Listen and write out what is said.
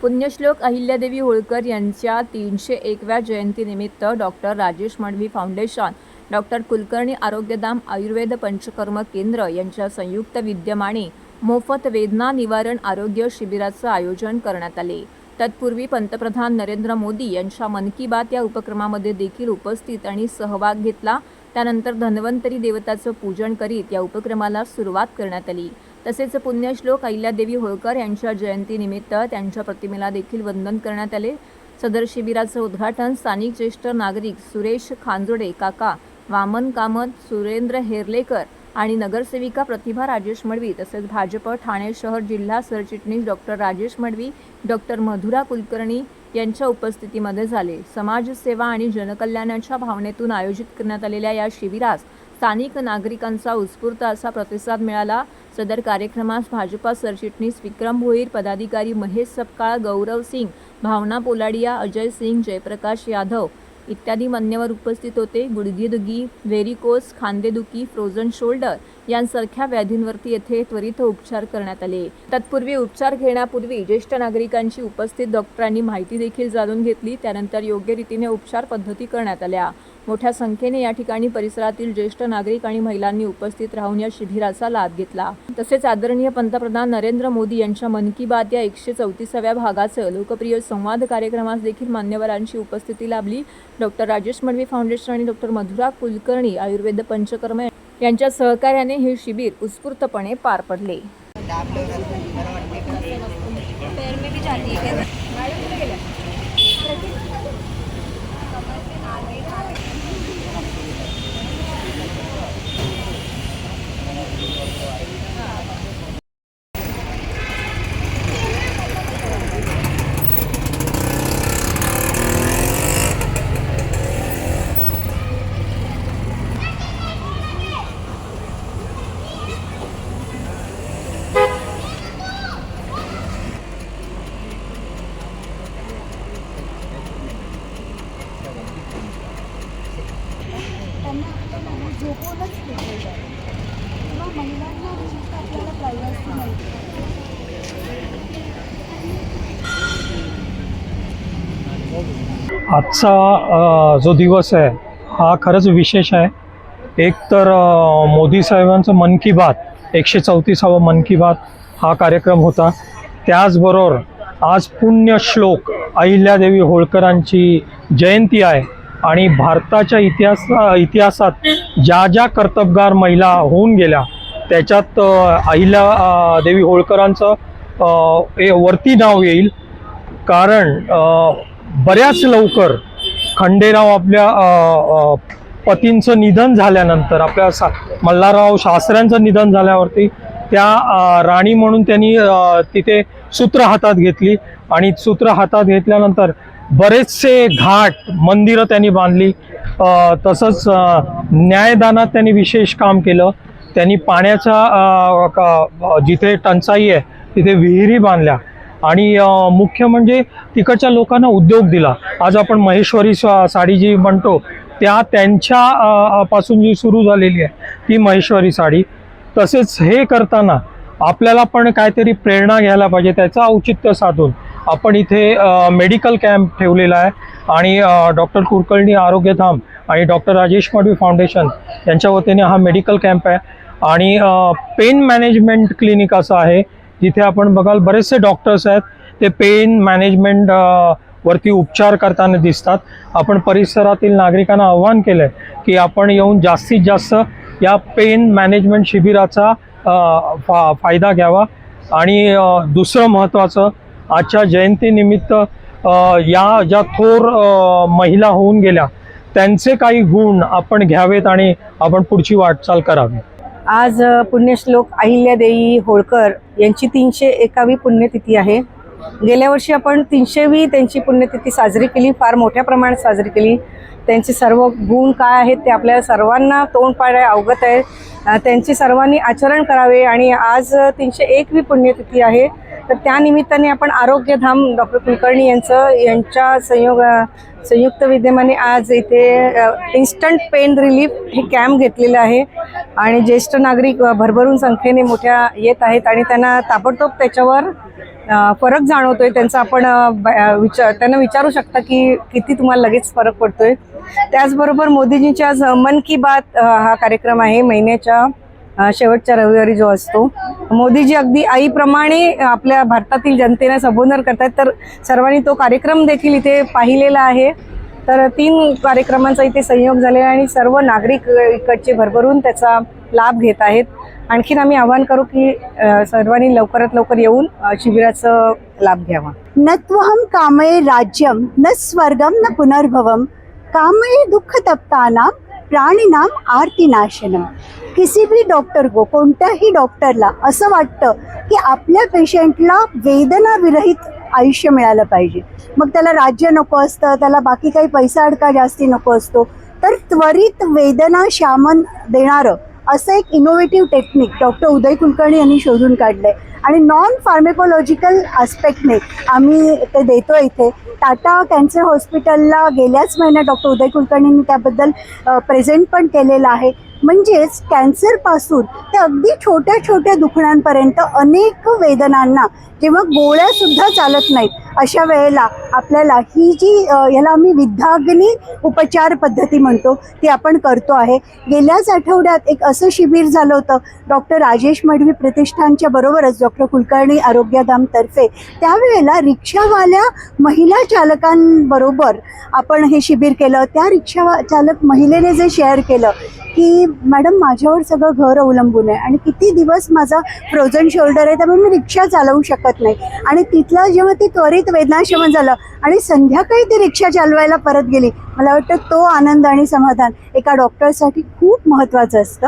पुण्यश्लोक अहिल्यादेवी होळकर यांच्या 301व्या जयंतीनिमित्त doctor Rajesh Madavi foundation, doctor Kulkarni Arogyadham Ayurveda panchakarma केंद्र यांच्या संयुक्त विद्यमाने मोफत वेदना निवारण आरोग्य शिबिराचं आयोजन करण्यात आले। तत्पूर्वी पंतप्रधान नरेंद्र मोदी यांच्या मन की बात या उपक्रमामध्ये देखील उपस्थित आणि सहभाग घेतला। त्यानंतर धन्वंतरी देवताचं पूजन करीत या उपक्रमाला सुरुवात करण्यात आली। तसेच पुण्यश्लोक अहिल्यादेवी होळकर यांच्या जयंतीनिमित्त त्यांच्या प्रतिमेला देखील वंदन करण्यात आले। सदर शिबिराचं उद्घाटन स्थानिक ज्येष्ठ नागरिक सुरेश खांजोडे काका, वामन कामत, सुरेंद्र हेरलेकर आणि नगरसेविका प्रतिभा राजेश मडवी तसेच भाजप ठाणे शहर जिल्हा सरचिटणीस डॉक्टर राजेश मडवी, डॉक्टर मधुरा कुलकर्णी यांच्या उपस्थितीमध्ये झाले। समाजसेवा आणि जनकल्याणाच्या भावनेतून आयोजित करण्यात आलेल्या या शिबिरास स्थानिक नागरिकांचा उत्स्फूर्त असा प्रतिसाद मिळाला। सदर कार्यक्रमास भाजपा सरचिटणीस विक्रम भोईर, पदाधिकारी महेश सपकाळ, गौरव सिंग, भावना पोलाडिया, अजय सिंग, जयप्रकाश यादव इत्यादी मान्यवर उपस्थित होते। गुडघेदुखी, व्हेरिकोस, खांदेदुखी, फ्रोझन शोल्डर यांसारख्या व्याधींवरती येथे त्वरित उपचार करण्यात आले। तत्पूर्वी उपचार घेण्यापूर्वी ज्येष्ठ नागरिकांची उपस्थित डॉक्टरांनी माहिती देखील जाणून घेतली। त्यानंतर योग्य रीतीने उपचार पद्धती करण्यात आल्या। मोठ्या संख्येने या ठिकाणी परिसरातील ज्येष्ठ नागरिक आणि महिलांनी उपस्थित राहून या शिबिराचा लाभ घेतला। तसेच आदरणीय पंतप्रधान नरेंद्र मोदी यांच्या मन की बात या 134व्या भागाचं लोकप्रिय संवाद कार्यक्रमास देखील मान्यवरांची उपस्थिती लाभली। डॉक्टर राजेश मडवी फाउंडेशन आणि डॉक्टर मधुरा कुलकर्णी आयुर्वेद पंचकर्म यांच्या सहकार्याने हे शिबिर उत्स्फूर्तपणे पार पडले। झोपवूनच घेतलं जातं किंवा महिलांना विशेषतः आपल्याला प्रायव्हसी मिळते। आजचा जो दिवस आहे हा खरंच विशेष आहे। एक तर मोदी साहेबांचं मन की बात 134वां मन की बात हा कार्यक्रम होता। त्याचबरोबर आज पुण्यश्लोक अहिल्यादेवी होळकरांची जयंती आहे आणि भारताच्या इतिहासात ज्या ज्या कर्तबगार महिला होऊन गेल्या त्याच्यात अहिल्यादेवी होळकरांचं वरती नाव येईल। कारण बऱ्याच लवकर खंडेराव आपल्या पतींचं निधन झाल्यानंतर, आपल्या मल्हारराव शास्त्र्यांचं निधन झाल्यावरती त्या राणी म्हणून त्यांनी तिथे सूत्र हातात घेतली आणि सूत्र हातात घेतल्यानंतर बरेचसे घाट मंदिरं त्यांनी बांधली। तसंच न्यायदानात त्यांनी विशेष काम केलं। त्यांनी पाण्याचा जिथे टंचाई आहे तिथे विहिरी बांधल्या आणि मुख्य म्हणजे तिकडच्या लोकांना उद्योग दिला। आज आपण महेश्वरी साडी जी म्हणतो त्यांच्या पासून जी सुरू झालेली आहे ती महेश्वरी साडी। तसेच हे करताना आपल्याला पण काहीतरी प्रेरणा घ्यायला पाहिजे। त्याचा औचित्य साधून आपण इथे मेडिकल कॅम्प ठेवलेला आहे आणि डॉक्टर कुलकर्णी आरोग्यधाम आणि डॉक्टर राजेश मडवी फाउंडेशन यांच्या वतीने हा मेडिकल कॅम्प आहे। आणि पेन मॅनेजमेंट क्लिनिक असं आहे जिथे आपण बघाल बरेचसे डॉक्टर्स आहेत, ते पेन मॅनेजमेंट वरती उपचार करताना दिसतात। आपण परिसरातील नागरिकांना आव्हान केलं आहे की आपण येऊन जास्तीत जास्त या पेन मॅनेजमेंट शिबिराचा फायदा घ्यावा। आणि दुसरं महत्त्वाचं, आजच्या जयंतीनिमित्त या ज्या थोर महिला होऊन गेल्या त्यांचे काही गुण आपण घ्यावेत आणि आपण पुढची वाटचाल करावी। आज पुण्यश्लोक अहिल्यादेवी होळकर यांची 301वी पुण्यतिथी आहे। गेल्या वर्षी आपण 300वी त्यांची पुण्यतिथी साजरी केली, फार मोठ्या प्रमाणात साजरी केली। त्यांचे सर्व गुण काय आहेत ते आपल्या सर्वांना तोंडपाठ अवगत आहे। त्यांचे सर्वांनी आचरण करावे आणि आज 301वी पुण्यतिथी आहे, तर त्या निमित्ताने आपण आरोग्यधाम डॉक्टर कुलकर्णी यांच्या संयुक्त विद्यमाने आज इथे इन्स्टंट पेन रिलीफ हे कॅम्प घेतलेलं आहे आणि ज्येष्ठ नागरिक भरभरून संख्येने मोठ्या येत आहेत आणि त्यांना ताबडतोब त्याच्यावर फरक जाणवतोय त्यांचा. आपण त्यांना विचारू शकता की किती तुम्हाला लगेच फरक पडतोय. त्याचबरोबर मोदीजींच्या आज मन की बात हा कार्यक्रम आहे महिन्याच्या शेवटच्या रविवारी जो असतो. मोदीजी अगदी आईप्रमाणे आपल्या भारतातील जनतेला संबोधन करतात. तर सर्वांनी तो कार्यक्रम देखील इथे पाहिलेला आहे. तर 3 कार्यक्रमांचा इथे संयोग झालेला आहे आणि सर्व नागरिक इकडचे भरभरून त्याचा लाभ घेत आहेत. आणखीन आम्ही आवाहन करू की सर्वांनी लवकरात लवकर येऊन शिबिराचा लाभ घ्यावा. न त्वहं कामये राज्यम न स्वर्गम न पुनर्भवम कामये दुःख तप्तानाम प्राणिनाम आर्तिनाशनम. किसी भी डॉक्टर को, कोणत्याही डॉक्टरला असं वाटतं की आपल्या पेशंटला वेदना विरहित आयुष्य मिळालं पाहिजे. मग त्याला राज्य नको असतं, त्याला बाकी काही पैसा अडका जास्ती नको असतो. तर त्वरित वेदना शामन देणारं असं एक इनोव्हेटिव्ह टेक्निक डॉक्टर उदय कुलकर्णी यांनी शोधून काढलं आहे आणि नॉन फार्मेकोलॉजिकल आस्पेक्टने आम्ही ते देतो इथे. टाटा कॅन्सर हॉस्पिटलला गेल्याच महिन्यात डॉक्टर उदय कुलकर्णींनी त्याबद्दल प्रेझेंट पण केलेलं आहे. म्हणजेच कॅन्सरपासून ते अगदी छोट्या छोट्या दुखण्यांपर्यंत अनेक वेदनांना जेव्हा गोळ्यासुद्धा चालत नाहीत अशा वेळेला आपल्याला ही जी याला आम्ही विद्याग्नी उपचार पद्धती म्हणतो ती आपण करतो आहे. गेल्याच आठवड्यात एक असं शिबिर झालं होतं डॉक्टर राजेश मडवी प्रतिष्ठानच्या बरोबरच डॉक्टर कुलकर्णी आरोग्यधामतर्फे. त्यावेळेला रिक्षावाल्या महिला चालकांबरोबर आपण हे शिबिर केलं. त्या रिक्षा चालक महिलेने जे शेअर केलं की मॅडम माझ्यावर सगळं घर अवलंबून आहे आणि किती दिवस माझा फ्रोझन शोल्डर आहे त्यामुळे मी रिक्षा चालवू शकत नाही. आणि तिथलं जेव्हा ती त्वरित वेदनाशमन झालं आणि संध्याकाळी ती रिक्षा चालवायला परत गेली, मला वाटतं तो आनंद आणि समाधान एका डॉक्टरसाठी खूप महत्त्वाचं असतं.